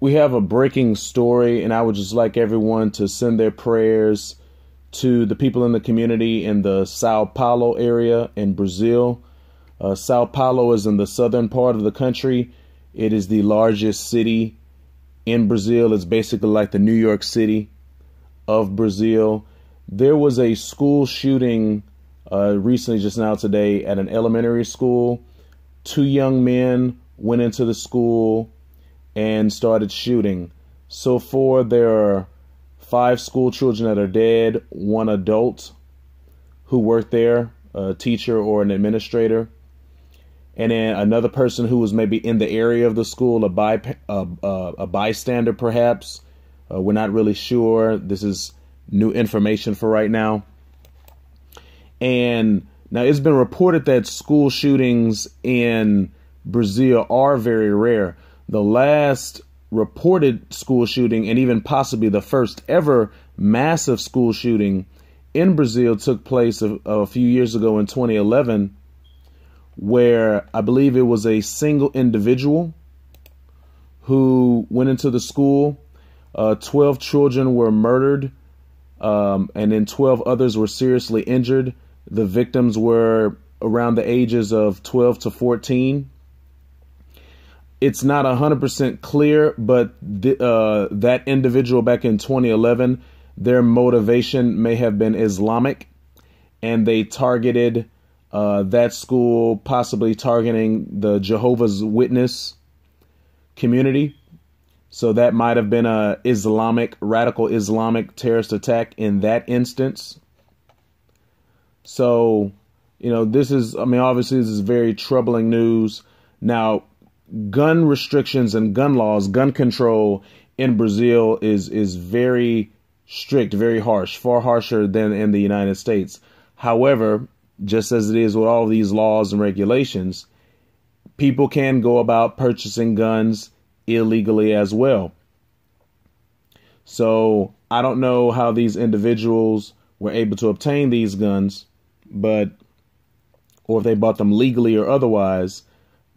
We have a breaking story, and I would just like everyone to send their prayers to the people in the community in the São Paulo area in Brazil. Sao Paulo is in the southern part of the country. It is the largest city in Brazil. It's basically like the New York City of Brazil. There was a school shooting recently, just now today, at an elementary school. Two young men went into the school and started shooting. So far, there are 5 school children that are dead, 1 adult who worked there, a teacher or an administrator, and then another person who was maybe in the area of the school, a bystander perhaps. We're not really sure. This is new information for right now. And now it's been reported that school shootings in Brazil are very rare. The last reported school shooting, and even possibly the first ever massive school shooting in Brazil, took place a few years ago in 2011, where I believe it was a single individual who went into the school. 12 children were murdered, and then 12 others were seriously injured. The victims were around the ages of 12 to 14. It's not 100% clear, but that individual back in 2011, their motivation may have been Islamic, and they targeted that school, possibly targeting the Jehovah's Witness community. So that might have been a radical Islamic terrorist attack in that instance. So, obviously this is very troubling news. Now, gun restrictions and gun laws, gun control in Brazil is very strict, very harsh, far harsher than in the United States. However, just as it is with all of these laws and regulations, people can go about purchasing guns illegally as well. So I don't know how these individuals were able to obtain these guns, or if they bought them legally or otherwise.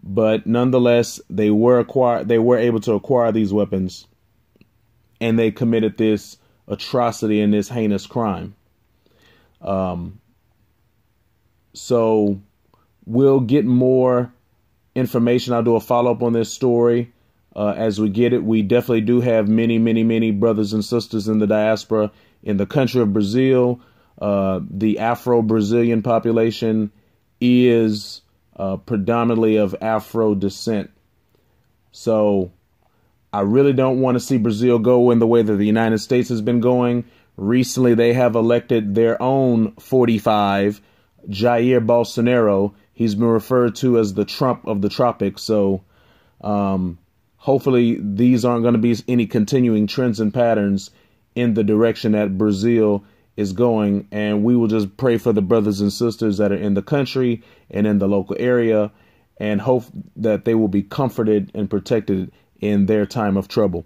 But nonetheless, they were able to acquire these weapons, and they committed this atrocity and this heinous crime. So we'll get more information. I'll do a follow-up on this story as we get it. We definitely do have many, many, many brothers and sisters in the diaspora in the country of Brazil. The Afro-Brazilian population is predominantly of Afro descent. So I really don't want to see Brazil go in the way that the United States has been going. Recently, they have elected their own 45, Jair Bolsonaro. He's been referred to as the Trump of the tropics. So hopefully these aren't going to be any continuing trends and patterns in the direction that Brazil is going. And we will just pray for the brothers and sisters that are in the country and in the local area, and hope that they will be comforted and protected in their time of trouble.